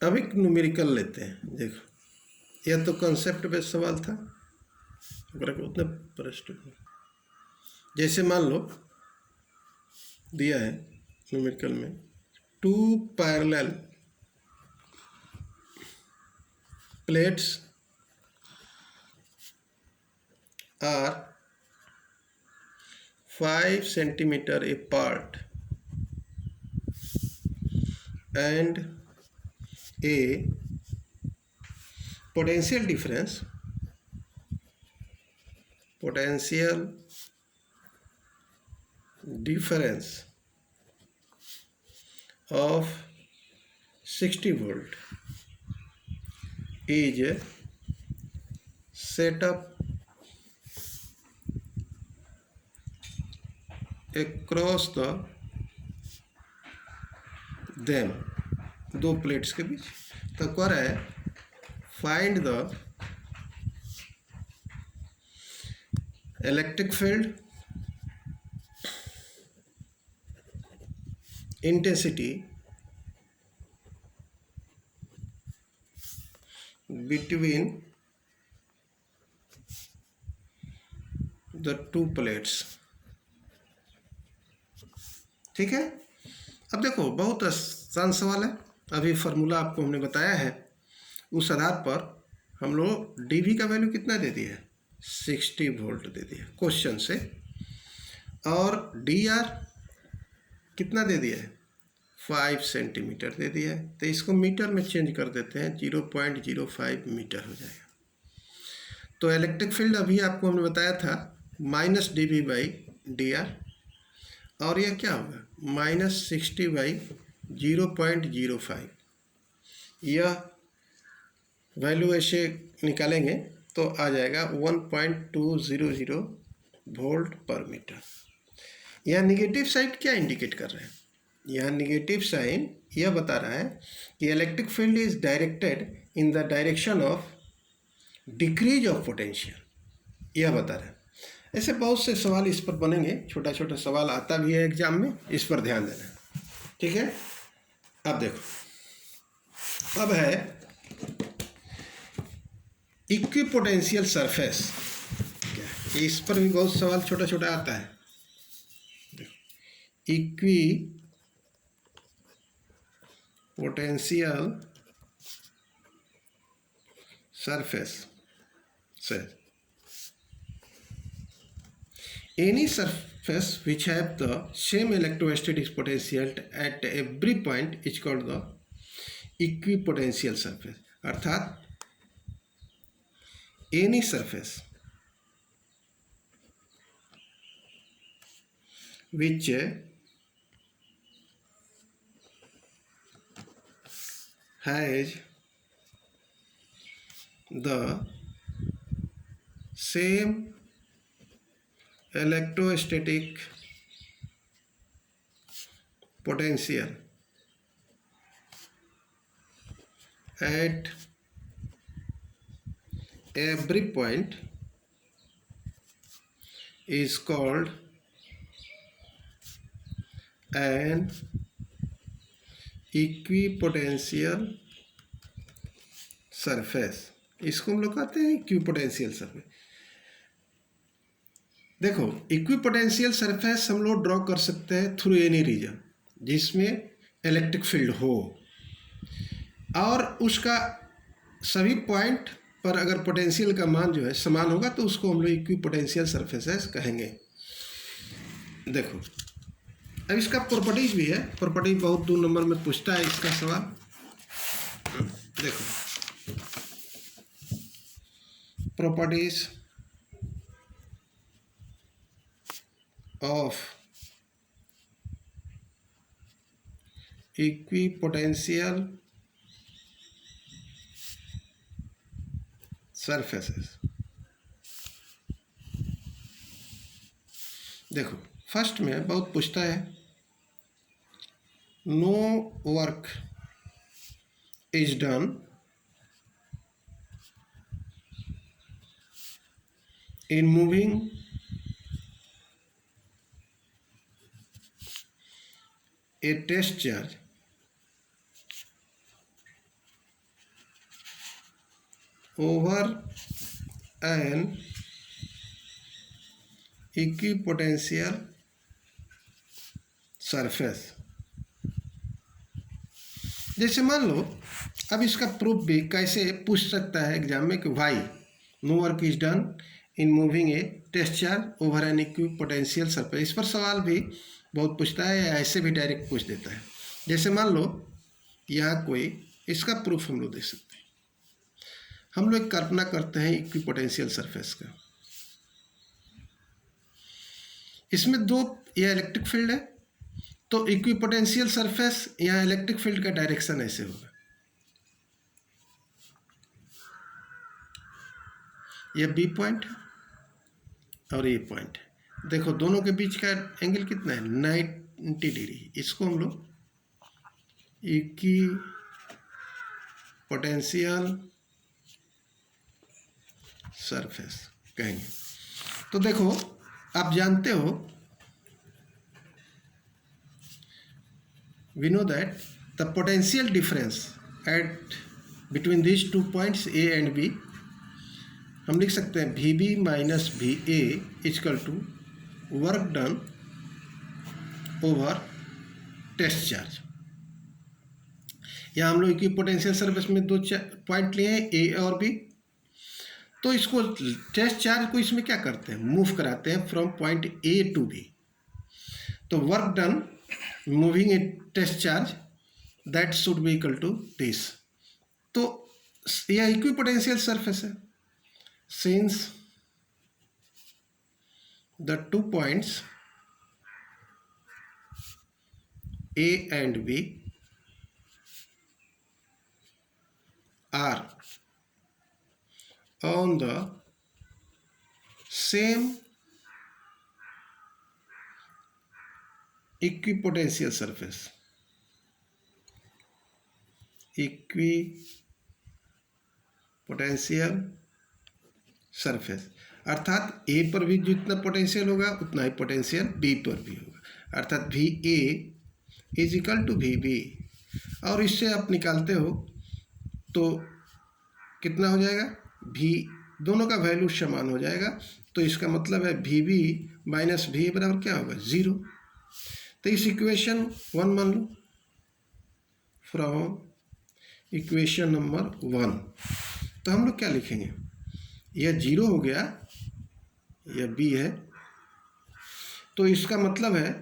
अब एक न्यूमेरिकल लेते हैं। देखो, यह तो कंसेप्ट बेस्ड सवाल था, उतने प्रश्न जैसे मान लो दिया है न्यूमेरिकल में, two parallel plates are 5 centimeter apart and a potential difference of 60 volt is set up across the them, दो प्लेट्स के बीच। तो क्या रहा है, find the electric field intensity between the two plates. ठीक है। अब देखो, बहुत आसान सवाल है। अभी फार्मूला आपको हमने बताया है, उस आधार पर हम लोग डीवी का वैल्यू कितना दे दिया है, 60 वोल्ट दे दिया क्वेश्चन से, और डी आर कितना दे दिया है, 5 सेंटीमीटर दे दिया है। तो इसको मीटर में चेंज कर देते हैं, 0.05 मीटर हो जाएगा। तो इलेक्ट्रिक फील्ड अभी आपको हमने बताया था minus D V by D R, और यह क्या होगा, -60 बाई 0.05। यह वैल्यू ऐसे निकालेंगे तो आ जाएगा 1.200 वोल्ट पर मीटर। यह निगेटिव साइड क्या इंडिकेट कर रहे हैं, यह निगेटिव साइन यह बता रहा है कि electric field is directed in the direction of decrease of potential, यह बता रहा है। ऐसे बहुत से सवाल इस पर बनेंगे, छोटा छोटा सवाल आता भी है एग्जाम में, इस पर ध्यान देना। ठीक है। अब देखो, अब है इक्विपोटेंशियल सरफेस। इस पर भी बहुत सवाल छोटा छोटा आता है। इक्विपोटेंशियल सरफेस से any surface which have the same electrostatic potential at every point is called the equipotential surface। अर्थात any surface which has the same electrostatic potential at every point is called an equipotential surface। इसको हम लोग कहते हैं equipotential surface. देखो, equipotential surface हम लोग draw कर सकते हैं थ्रू एनी रीजन जिसमें इलेक्ट्रिक फील्ड हो, और उसका सभी पॉइंट पर अगर पोटेंशियल का मान जो है समान होगा तो उसको हम लोग इक्विपोटेंशियल सरफेसेस कहेंगे। देखो, अब इसका प्रॉपर्टीज भी है, प्रॉपर्टीज बहुत 2 नंबर में पूछता है इसका सवाल। देखो, प्रॉपर्टीज of equipotential surfaces। देखो, फर्स्ट में बहुत पूछता है, no work is done in moving a test charge over an equipotential surface. जैसे मान लो, अब इसका प्रूफ भी कैसे पूछ सकता है एग्जाम में कि why no work is done in moving a test charge over an equipotential surface. इस पर सवाल भी बहुत पूछता है, या ऐसे भी डायरेक्ट पूछ देता है। जैसे मान लो यहाँ कोई, इसका प्रूफ हम लोग दे सकते हैं। हम लोग कल्पना करते हैं इक्विपोटेंशियल सरफेस का। इसमें दो, यह इलेक्ट्रिक फील्ड है, तो इक्विपोटेंशियल सरफेस यहाँ इलेक्ट्रिक फील्ड का डायरेक्शन ऐसे होगा। यह बी पॉइंट है और ये पॉइंट है। देखो दोनों के बीच का एंगल कितना है, 90 डिग्री। इसको हम लोग इक्विपोटेंशियल सरफेस कहेंगे। तो देखो आप जानते हो, we know that the potential difference at between these 2 points A and B, हम लिख सकते हैं VB minus VA equal to work done over test charge. यहाँ हम लोग इक्विपोटेंशियल सरफेस में दो पॉइंट लिए हैं, A और B। तो इसको टेस्ट चार्ज को इसमें क्या करते हैं, मूव कराते हैं from point A to B। तो work done moving a test charge that should be equal to this. तो यह इक्विपोटेंशियल सरफेस है, since the 2 points A and B are on the same equipotential surface. Equipotential surface अर्थात A पर भी जितना potential होगा उतना ही पोटेंशियल बी पर भी होगा, अर्थात V A is equal to V B. और इससे आप निकालते हो तो कितना हो जाएगा, भी दोनों का वैल्यू समान हो जाएगा। तो इसका मतलब है वी बी माइनस वी बराबर क्या होगा, 0। तो इस इक्वेशन 1 मान लो, फ्रॉम इक्वेशन नंबर 1। तो हम लोग क्या लिखेंगे, यह 0 हो गया, यह बी है। तो इसका मतलब है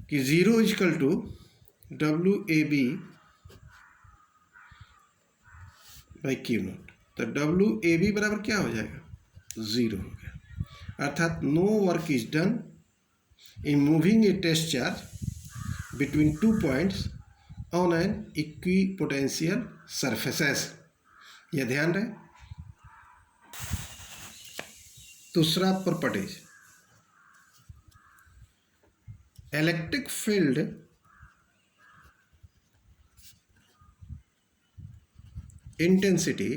कि 0 equal to WAB by Q nought. तो WAB बराबर क्या हो जाएगा, 0 हो गया। अर्थात no work is done in moving a test charge between 2 points on an equipotential surfaces। यह ध्यान रहे। दूसरा properties, electric field intensity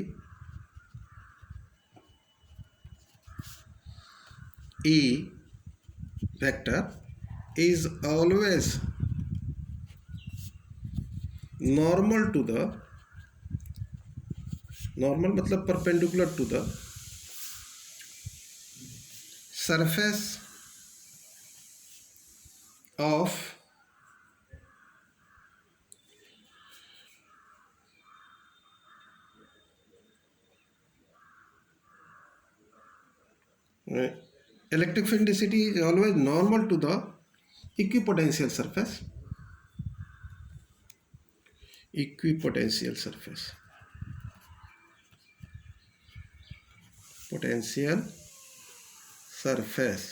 E vector is always normal to the, normal मतलब perpendicular to the surface of electric field density is always normal to the equipotential surface, equipotential surface, potential surface।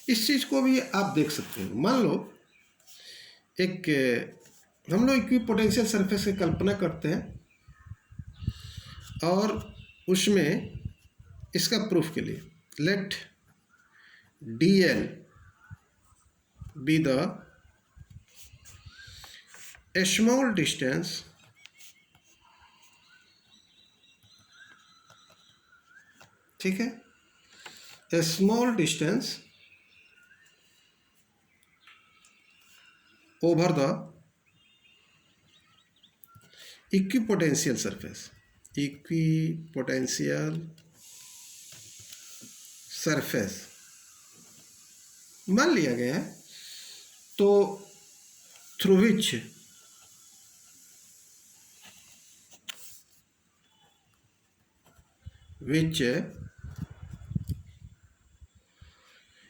इस चीज को भी आप देख सकते हो। मान लो एक हम लोग इक्विपोटेंशियल सरफेस की कल्पना करते हैं और उसमें इसका प्रूफ के लिए late DL be the a small distance ठीक है, a small distance over the equipotential surface, equipotential surface मान लिया गया है, तो थ्रू विच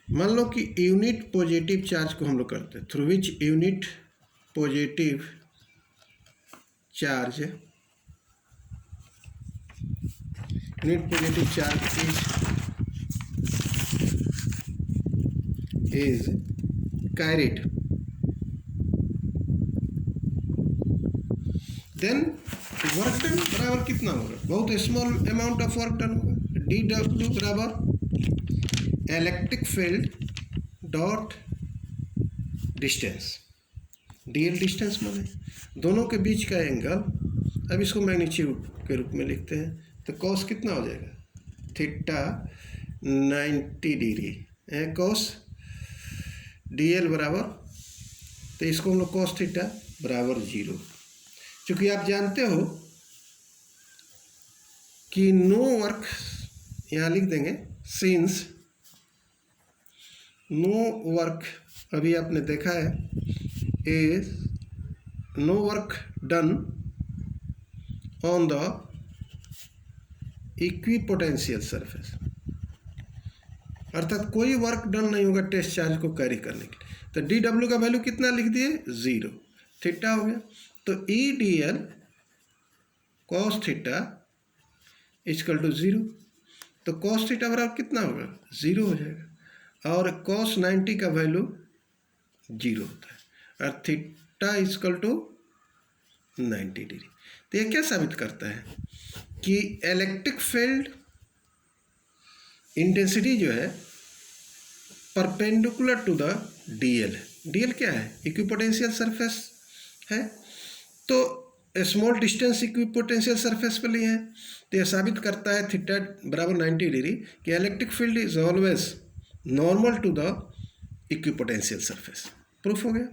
मान लो कि यूनिट पॉजिटिव चार्ज को हम लोग करते हैं, through which unit positive charge, unit positive charge is carried, then work done बराबर कितना होगा, बहुत small amount of work done होगा, डी डब्ल्यू बराबर electric field dot distance, DL distance माने दोनों के बीच का एंगल, अब इसको मैग्नीट्यूड के रूप में लिखते हैं, तो कॉस कितना हो जाएगा, थीटा 90 डिग्री है, कॉस डीएल बराबर, तो इसको हम लोग कॉस थीटा बराबर 0, क्योंकि आप जानते हो कि नो वर्क, यहाँ लिख देंगे सिंस नो वर्क, अभी आपने देखा है, is no work done on the equipotential surface, अर्थात कोई वर्क डन नहीं होगा टेस्ट चार्ज को कैरी करने के लिए, तो डी डब्ल्यू का वैल्यू कितना लिख दिए 0, थीटा हो गया, तो E D L cos theta equal to 0, तो कॉस थीटा बराबर कितना होगा 0 हो जाएगा, और कॉस 90 का वैल्यू 0 होता है, और थीटा इक्वल टू 90 डिग्री। तो ये क्या साबित करता है कि इलेक्ट्रिक फील्ड इंटेंसिटी जो है परपेंडिकुलर टू द डीएल है, डीएल क्या है, इक्विपोटेंशियल सरफेस है, तो स्मॉल डिस्टेंस इक्विपोटेंशियल सरफेस पे लिए हैं, तो यह साबित करता है थीटा बराबर 90 डिग्री कि electric field is always normal to the equipotential surface, proof हो गया।